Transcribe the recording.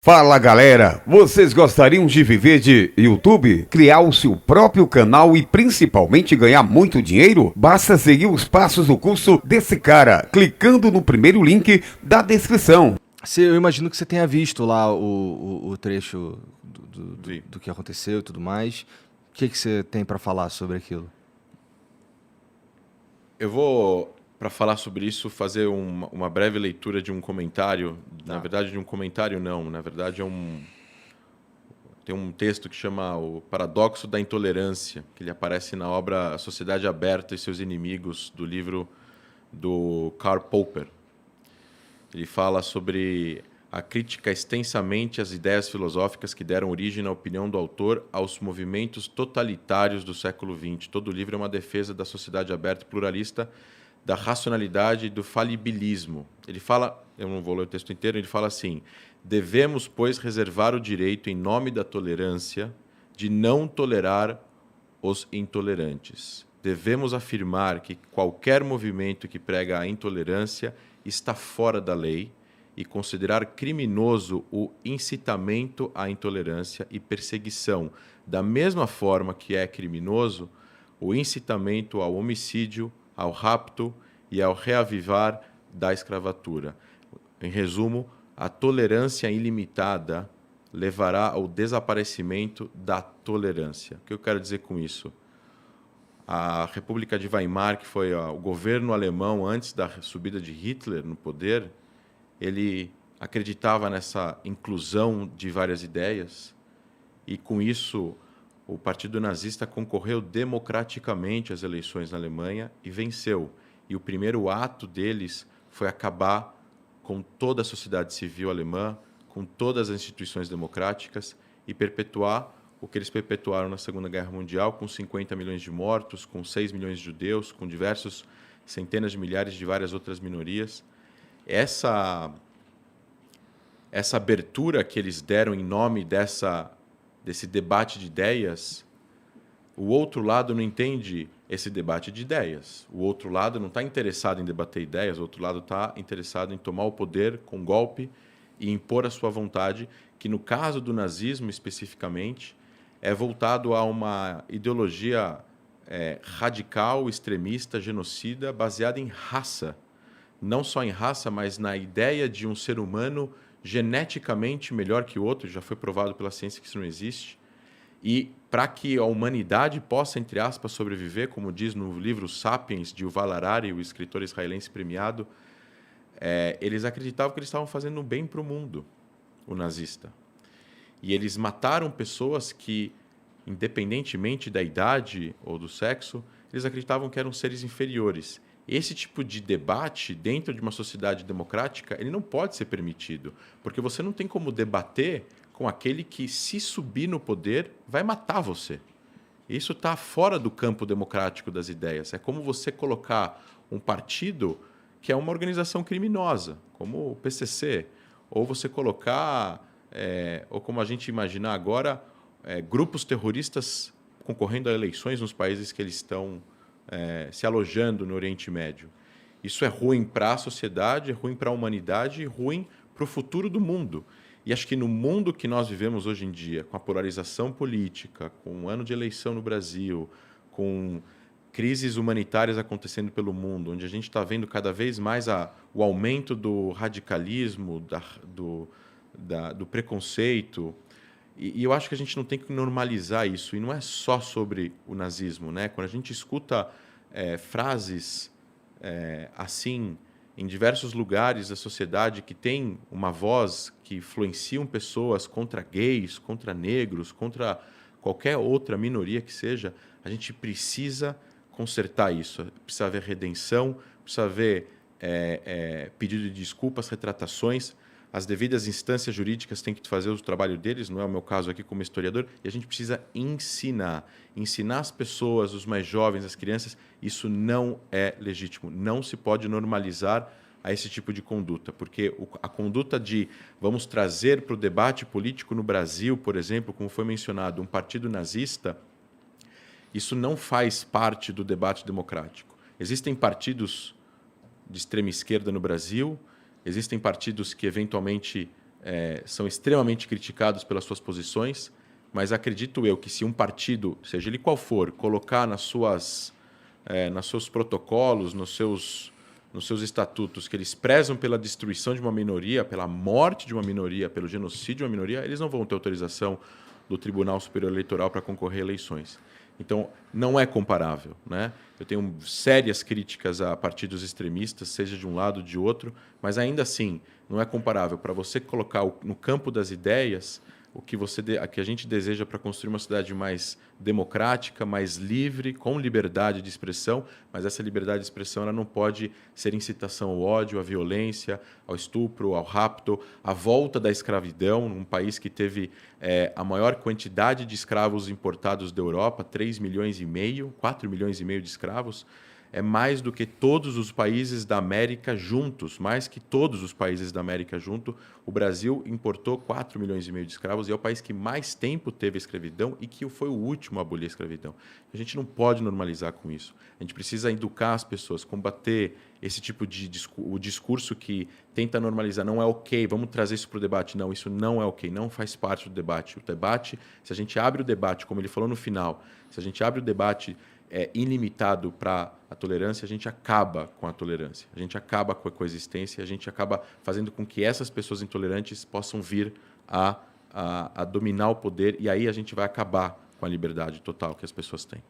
Fala galera, vocês gostariam de viver de YouTube? Criar o seu próprio canal e principalmente ganhar muito dinheiro? Basta seguir os passos do curso desse cara, clicando no primeiro link da descrição. Eu imagino que você tenha visto lá o trecho do que aconteceu e tudo mais. O que você tem para falar sobre aquilo? Eu vou, para falar sobre isso, fazer uma breve leitura de um comentário. Tá. Na verdade, de um comentário não. Na verdade, tem um texto que chama O Paradoxo da Intolerância, que ele aparece na obra A Sociedade Aberta e Seus Inimigos, do livro do Karl Popper. Ele fala sobre a crítica extensamente às ideias filosóficas que deram origem, na opinião do autor, aos movimentos totalitários do século XX. Todo o livro é uma defesa da sociedade aberta e pluralista, da racionalidade e do falibilismo. Ele fala, eu não vou ler o texto inteiro, ele fala assim: devemos, pois, reservar o direito, em nome da tolerância, de não tolerar os intolerantes. Devemos afirmar que qualquer movimento que prega a intolerância está fora da lei e considerar criminoso o incitamento à intolerância e perseguição, da mesma forma que é criminoso o incitamento ao homicídio, ao rapto e ao reavivar da escravatura. Em resumo, a tolerância ilimitada levará ao desaparecimento da tolerância. O que eu quero dizer com isso? A República de Weimar, que foi o governo alemão antes da subida de Hitler no poder, ele acreditava nessa inclusão de várias ideias e, com isso, o Partido Nazista concorreu democraticamente às eleições na Alemanha e venceu. E o primeiro ato deles foi acabar com toda a sociedade civil alemã, com todas as instituições democráticas e perpetuar o que eles perpetuaram na Segunda Guerra Mundial, com 50 milhões de mortos, com 6 milhões de judeus, com diversos centenas de milhares de várias outras minorias. Essa abertura que eles deram em nome desse debate de ideias, o outro lado não entende esse debate de ideias. O outro lado não está interessado em debater ideias, o outro lado está interessado em tomar o poder com golpe e impor a sua vontade, que no caso do nazismo especificamente, é voltado a uma ideologia radical, extremista, genocida, baseada em raça. Não só em raça, mas na ideia de um ser humano geneticamente melhor que o outro, já foi provado pela ciência que isso não existe. E para que a humanidade possa, entre aspas, sobreviver, como diz no livro Sapiens, de Yuval Harari, o escritor israelense premiado, eles acreditavam que eles estavam fazendo um bem para o mundo, o nazista. E eles mataram pessoas que, independentemente da idade ou do sexo, eles acreditavam que eram seres inferiores. Esse tipo de debate, dentro de uma sociedade democrática, ele não pode ser permitido, porque você não tem como debater com aquele que, se subir no poder, vai matar você. Isso está fora do campo democrático das ideias. É como você colocar um partido que é uma organização criminosa, como o PCC, ou você colocar, ou como a gente imaginar agora, grupos terroristas concorrendo a eleições nos países que eles estão se alojando no Oriente Médio. Isso é ruim para a sociedade, é ruim para a humanidade e ruim para o futuro do mundo. E acho que no mundo que nós vivemos hoje em dia, com a polarização política, com um ano de eleição no Brasil, com crises humanitárias acontecendo pelo mundo, onde a gente está vendo cada vez mais o aumento do radicalismo, do preconceito, e eu acho que a gente não tem que normalizar isso. E não é só sobre o nazismo, né? Quando a gente escuta frases assim em diversos lugares da sociedade que tem uma voz que influenciam pessoas contra gays, contra negros, contra qualquer outra minoria que seja, a gente precisa consertar isso. Precisa haver redenção, precisa haver pedido de desculpas, retratações. As devidas instâncias jurídicas têm que fazer o trabalho deles, não é o meu caso aqui como historiador, e a gente precisa ensinar as pessoas, os mais jovens, as crianças. Isso não é legítimo, não se pode normalizar a esse tipo de conduta, porque a conduta de vamos trazer para o debate político no Brasil, por exemplo, como foi mencionado, um partido nazista, isso não faz parte do debate democrático. Existem partidos de extrema esquerda no Brasil, existem partidos que eventualmente são extremamente criticados pelas suas posições, mas acredito eu que se um partido, seja ele qual for, colocar nos seus protocolos, nos seus estatutos, que eles prezam pela destruição de uma minoria, pela morte de uma minoria, pelo genocídio de uma minoria, eles não vão ter autorização do Tribunal Superior Eleitoral para concorrer a eleições. Então, não é comparável, né? Eu tenho sérias críticas a partidos extremistas, seja de um lado ou de outro, mas ainda assim, não é comparável. Para você colocar no campo das ideias o que a gente deseja para construir uma sociedade mais democrática, mais livre, com liberdade de expressão, mas essa liberdade de expressão ela não pode ser incitação ao ódio, à violência, ao estupro, ao rapto, à volta da escravidão, num país que teve a maior quantidade de escravos importados da Europa, 3,5 milhões, 4,5 milhões de escravos. É mais do que todos os países da América juntos, mais que todos os países da América juntos. O Brasil importou 4,5 milhões de escravos e é o país que mais tempo teve escravidão e que foi o último a abolir a escravidão. A gente não pode normalizar com isso. A gente precisa educar as pessoas, combater esse tipo de o discurso que tenta normalizar. Não é ok, vamos trazer isso para o debate. Não, isso não é ok, não faz parte do debate. O debate, se a gente abre o debate, como ele falou no final, se a gente abre o debate ilimitado para a tolerância, a gente acaba com a tolerância, a gente acaba com a coexistência, a gente acaba fazendo com que essas pessoas intolerantes possam vir a dominar o poder e aí a gente vai acabar com a liberdade total que as pessoas têm.